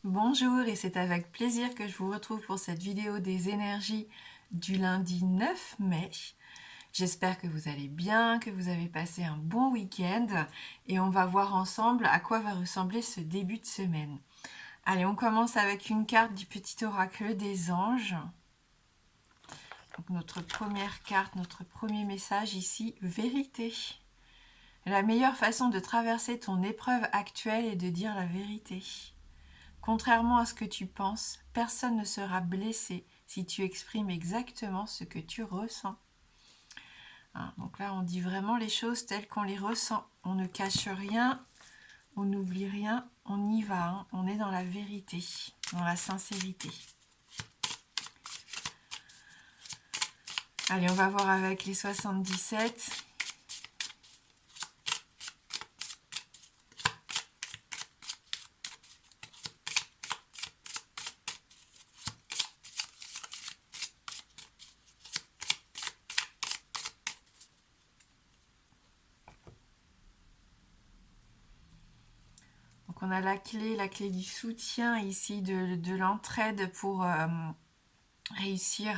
Bonjour et c'est avec plaisir que je vous retrouve pour cette vidéo des énergies du lundi 9 mai. J'espère que vous allez bien, que vous avez passé un bon week-end et on va voir ensemble à quoi va ressembler ce début de semaine. Allez, on commence avec une carte du petit oracle des anges. Donc notre première carte, notre premier message ici, vérité. La meilleure façon de traverser ton épreuve actuelle est de dire la vérité. Contrairement à ce que tu penses, personne ne sera blessé si tu exprimes exactement ce que tu ressens. Hein, donc là, on dit vraiment les choses telles qu'on les ressent. On ne cache rien, on n'oublie rien, on y va. Hein, on est dans la vérité, dans la sincérité. Allez, on va voir avec les 77. Donc on a la clé du soutien ici, de l'entraide pour réussir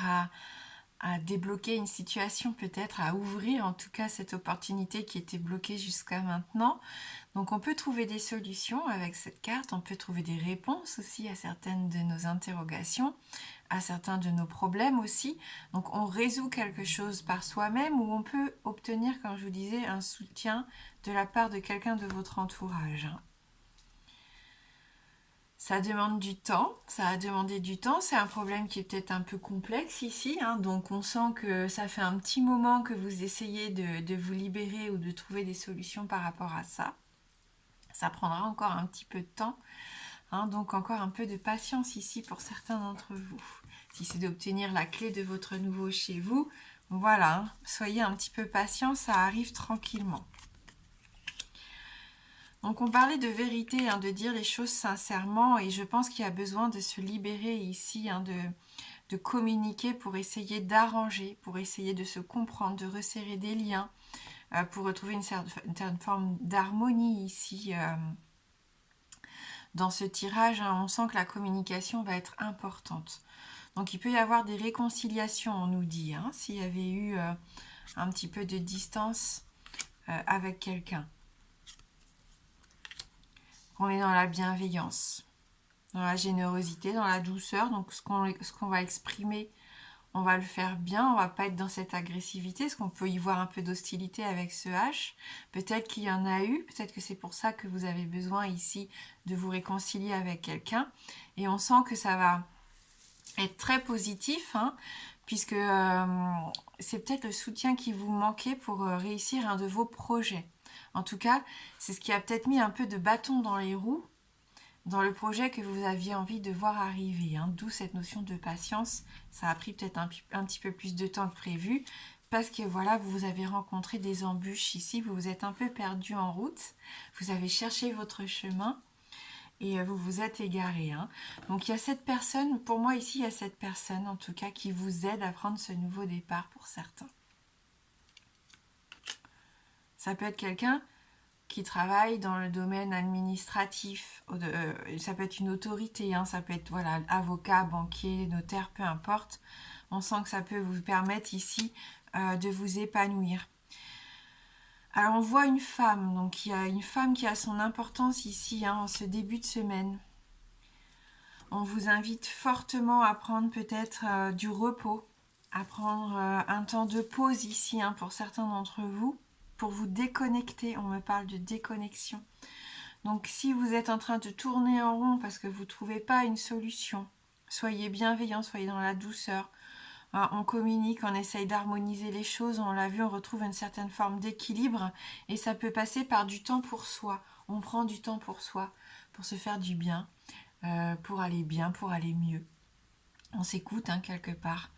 à débloquer une situation, peut-être à ouvrir en tout cas cette opportunité qui était bloquée jusqu'à maintenant. Donc on peut trouver des solutions avec cette carte, on peut trouver des réponses aussi à certaines de nos interrogations, à certains de nos problèmes aussi. Donc on résout quelque chose par soi-même ou on peut obtenir, comme je vous disais, un soutien de la part de quelqu'un de votre entourage. Ça demande du temps, ça a demandé du temps, c'est un problème qui est peut-être un peu complexe ici, hein, donc on sent que ça fait un petit moment que vous essayez de vous libérer ou de trouver des solutions par rapport à ça. Ça prendra encore un petit peu de temps, hein, donc encore un peu de patience ici pour certains d'entre vous. Si c'est d'obtenir la clé de votre nouveau chez vous, voilà, hein, soyez un petit peu patient, ça arrive tranquillement. Donc on parlait de vérité, hein, de dire les choses sincèrement, et je pense qu'il y a besoin de se libérer ici, hein, de communiquer pour essayer d'arranger, pour essayer de se comprendre, de resserrer des liens, pour retrouver une certaine forme d'harmonie ici. Dans ce tirage, hein, on sent que la communication va être importante. Donc il peut y avoir des réconciliations, on nous dit, hein, s'il y avait eu un petit peu de distance avec quelqu'un. On est dans la bienveillance, dans la générosité, dans la douceur. Donc ce qu'on va exprimer, on va le faire bien, on va pas être dans cette agressivité, parce qu'on peut y voir un peu d'hostilité avec ce H. Peut-être qu'il y en a eu, peut-être que c'est pour ça que vous avez besoin ici de vous réconcilier avec quelqu'un. Et on sent que ça va être très positif, hein, puisque c'est peut-être le soutien qui vous manquait pour réussir un de vos projets. En tout cas, c'est ce qui a peut-être mis un peu de bâton dans les roues dans le projet que vous aviez envie de voir arriver, hein, d'où cette notion de patience. Ça a pris peut-être un petit peu plus de temps que prévu, parce que voilà, vous avez rencontré des embûches ici, vous vous êtes un peu perdu en route, vous avez cherché votre chemin, et vous vous êtes égaré. Hein. Donc il y a cette personne, pour moi ici, il y a cette personne en tout cas qui vous aide à prendre ce nouveau départ pour certains. Ça peut être quelqu'un qui travaille dans le domaine administratif, ça peut être une autorité, hein, ça peut être voilà, avocat, banquier, notaire, peu importe. On sent que ça peut vous permettre ici de vous épanouir. Alors on voit une femme, donc il y a une femme qui a son importance ici, hein, en ce début de semaine. On vous invite fortement à prendre peut-être du repos, à prendre un temps de pause ici, hein, pour certains d'entre vous, pour vous déconnecter. On me parle de déconnexion. Donc si vous êtes en train de tourner en rond parce que vous ne trouvez pas une solution, soyez bienveillant, soyez dans la douceur. On communique, on essaye d'harmoniser les choses, on l'a vu, on retrouve une certaine forme d'équilibre et ça peut passer par du temps pour soi. On prend du temps pour soi, pour se faire du bien, pour aller bien, pour aller mieux. On s'écoute, hein, quelque part.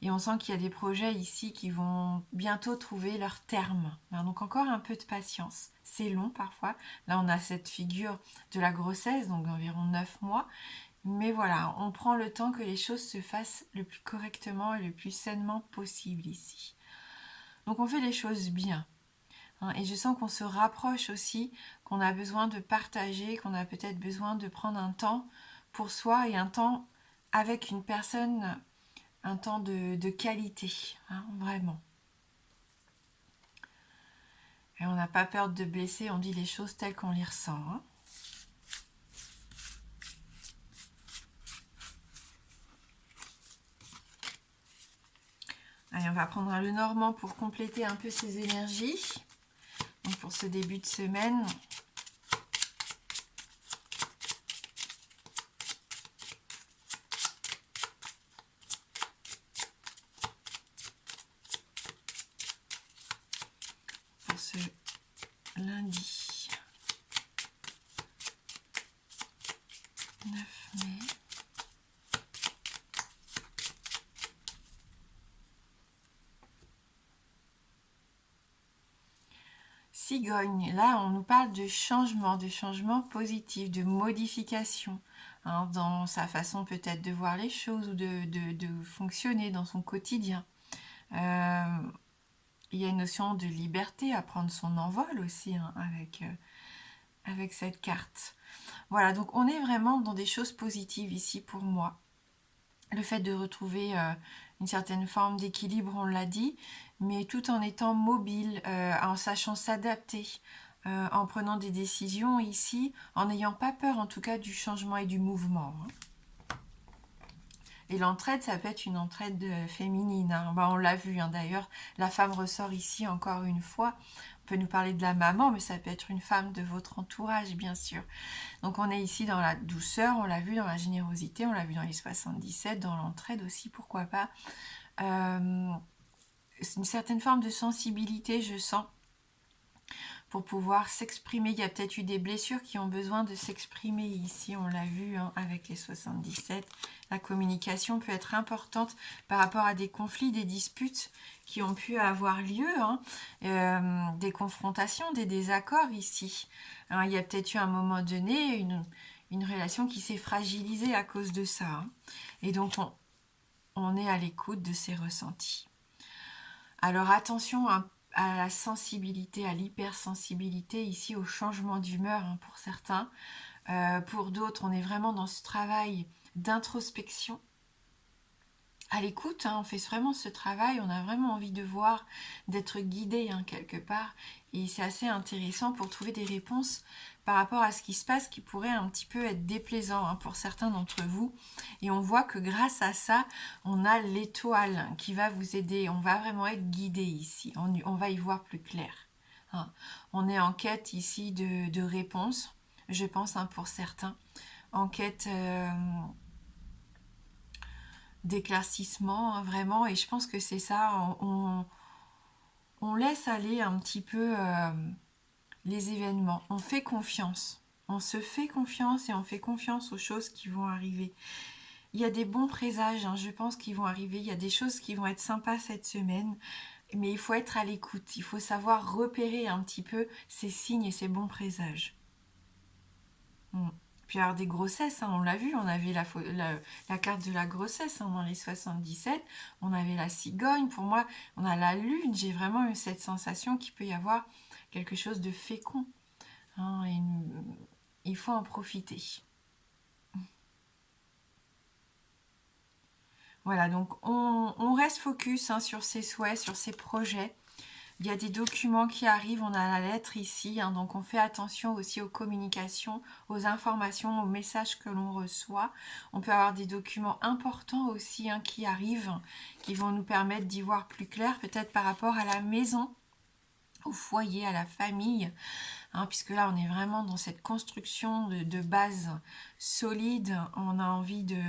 Et on sent qu'il y a des projets ici qui vont bientôt trouver leur terme. Donc encore un peu de patience. C'est long parfois. Là, on a cette figure de la grossesse, donc d'environ 9 mois. Mais voilà, on prend le temps que les choses se fassent le plus correctement et le plus sainement possible ici. Donc on fait les choses bien. hein. Et je sens qu'on se rapproche aussi, qu'on a besoin de partager, qu'on a peut-être besoin de prendre un temps pour soi et un temps avec une personne, un temps de qualité, hein, vraiment. Et on n'a pas peur de blesser, on dit les choses telles qu'on les ressent, hein. Allez, on va prendre un Lenormand pour compléter un peu ces énergies. Donc pour ce début de semaine. Pour ce lundi 9 mai. Cigogne, là on nous parle de changement positif, de modification, hein, dans sa façon peut-être de voir les choses ou de fonctionner dans son quotidien. Il y a une notion de liberté à prendre son envol aussi, hein, avec cette carte. Voilà, donc on est vraiment dans des choses positives ici pour moi. Le fait de retrouver une certaine forme d'équilibre, on l'a dit, mais tout en étant mobile, en sachant s'adapter, en prenant des décisions ici, en n'ayant pas peur en tout cas du changement et du mouvement, hein. Et l'entraide, ça peut être une entraide féminine, hein. Bah, on l'a vu, hein, d'ailleurs, la femme ressort ici encore une fois. On peut nous parler de la maman, mais ça peut être une femme de votre entourage, bien sûr. Donc on est ici dans la douceur, on l'a vu dans la générosité, on l'a vu dans les 77, dans l'entraide aussi, pourquoi pas. C'est une certaine forme de sensibilité, je sens, pour pouvoir s'exprimer. Il y a peut-être eu des blessures qui ont besoin de s'exprimer ici, on l'a vu, hein, avec les 77. La communication peut être importante par rapport à des conflits, des disputes qui ont pu avoir lieu, hein, des confrontations, des désaccords ici, hein. Il y a peut-être eu à un moment donné une relation qui s'est fragilisée à cause de ça, hein. Et donc on est à l'écoute de ces ressentis. Alors attention à la sensibilité, à l'hypersensibilité, ici au changement d'humeur, hein, pour certains. Pour d'autres, on est vraiment dans ce travail d'introspection. À l'écoute, hein, on fait vraiment ce travail, on a vraiment envie de voir, d'être guidé, hein, quelque part. Et c'est assez intéressant pour trouver des réponses par rapport à ce qui se passe qui pourrait un petit peu être déplaisant, hein, pour certains d'entre vous. Et on voit que grâce à ça, on a l'étoile qui va vous aider. On va vraiment être guidé ici. On va y voir plus clair, hein. On est en quête ici de réponses, je pense, hein, pour certains. En quête d'éclaircissement, hein, vraiment. Et je pense que c'est ça. On laisse aller un petit peu les événements. On fait confiance. On se fait confiance et on fait confiance aux choses qui vont arriver. Il y a des bons présages, hein, je pense, qui vont arriver. Il y a des choses qui vont être sympas cette semaine. Mais il faut être à l'écoute. Il faut savoir repérer un petit peu ces signes et ces bons présages. Puis alors des grossesses, hein, on l'a vu, on avait la carte de la grossesse, hein, dans les 77, on avait la cigogne, pour moi, on a la lune, j'ai vraiment eu cette sensation qu'il peut y avoir quelque chose de fécond, hein, et il faut en profiter. Voilà, donc on reste focus, hein, sur ses souhaits, sur ses projets. Il y a des documents qui arrivent, on a la lettre ici, hein, donc on fait attention aussi aux communications, aux informations, aux messages que l'on reçoit. On peut avoir des documents importants aussi, hein, qui arrivent, qui vont nous permettre d'y voir plus clair, peut-être par rapport à la maison, au foyer, à la famille, hein, puisque là on est vraiment dans cette construction de base solide. On a envie de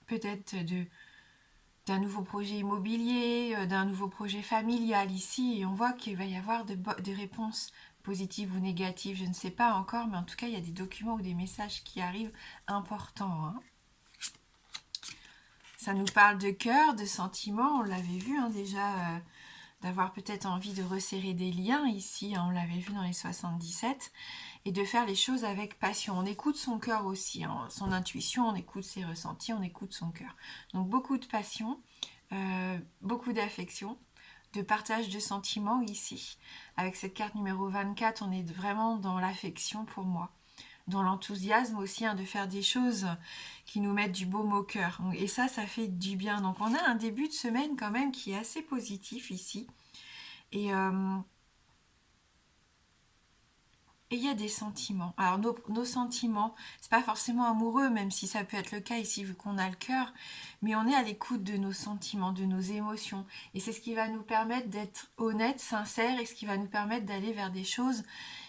peut-être d'un nouveau projet immobilier, d'un nouveau projet familial ici, et on voit qu'il va y avoir des réponses positives ou négatives, je ne sais pas encore, mais en tout cas il y a des documents ou des messages qui arrivent importants, hein. Ça nous parle de cœur, de sentiments, on l'avait vu, hein, déjà, d'avoir peut-être envie de resserrer des liens ici, hein, on l'avait vu dans les 77, et de faire les choses avec passion. On écoute son cœur aussi, hein, son intuition, on écoute ses ressentis, on écoute son cœur. Donc beaucoup de passion, beaucoup d'affection, de partage de sentiments ici. Avec cette carte numéro 24, on est vraiment dans l'affection pour moi. Dans l'enthousiasme aussi, hein, de faire des choses qui nous mettent du baume au cœur. Et ça fait du bien. Donc on a un début de semaine quand même qui est assez positif ici. Et il y a des sentiments. Alors nos sentiments, c'est pas forcément amoureux, même si ça peut être le cas ici vu qu'on a le cœur, mais on est à l'écoute de nos sentiments, de nos émotions. Et c'est ce qui va nous permettre d'être honnête, sincère, et ce qui va nous permettre d'aller vers des choses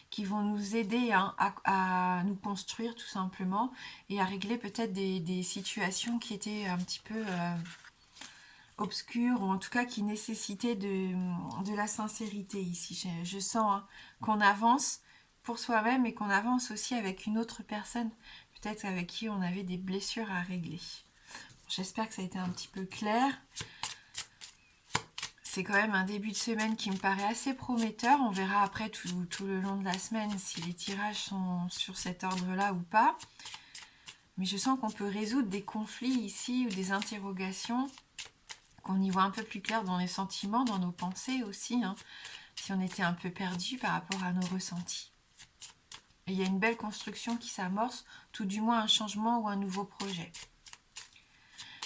qui vont nous aider, hein, à nous construire tout simplement et à régler peut-être des situations qui étaient un petit peu obscures ou en tout cas qui nécessitaient de la sincérité ici. Je sens, hein, qu'on avance pour soi-même et qu'on avance aussi avec une autre personne, peut-être avec qui on avait des blessures à régler. J'espère que ça a été un petit peu clair. C'est quand même un début de semaine qui me paraît assez prometteur. On verra après tout le long de la semaine si les tirages sont sur cet ordre-là ou pas. Mais je sens qu'on peut résoudre des conflits ici ou des interrogations, qu'on y voit un peu plus clair dans les sentiments, dans nos pensées aussi, hein, si on était un peu perdu par rapport à nos ressentis. Et il y a une belle construction qui s'amorce, tout du moins un changement ou un nouveau projet.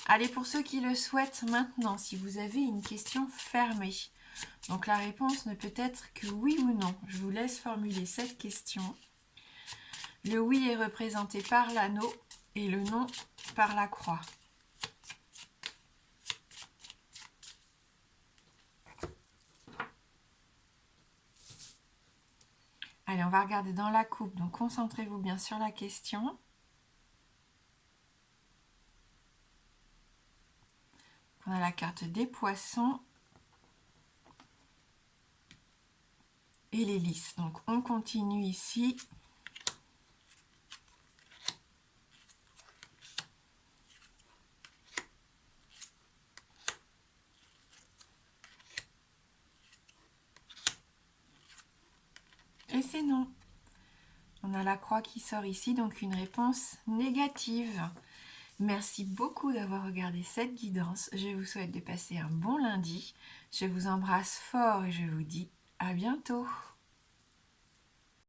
Allez, pour ceux qui le souhaitent maintenant, si vous avez une question fermée, donc la réponse ne peut être que oui ou non. Je vous laisse formuler cette question. Le oui est représenté par l'anneau et le non par la croix. Allez, on va regarder dans la coupe, donc concentrez-vous bien sur la question. On a la carte des poissons et les lys. Donc on continue ici. Et c'est non. On a la croix qui sort ici, donc une réponse négative. Merci beaucoup d'avoir regardé cette guidance. Je vous souhaite de passer un bon lundi. Je vous embrasse fort et je vous dis à bientôt.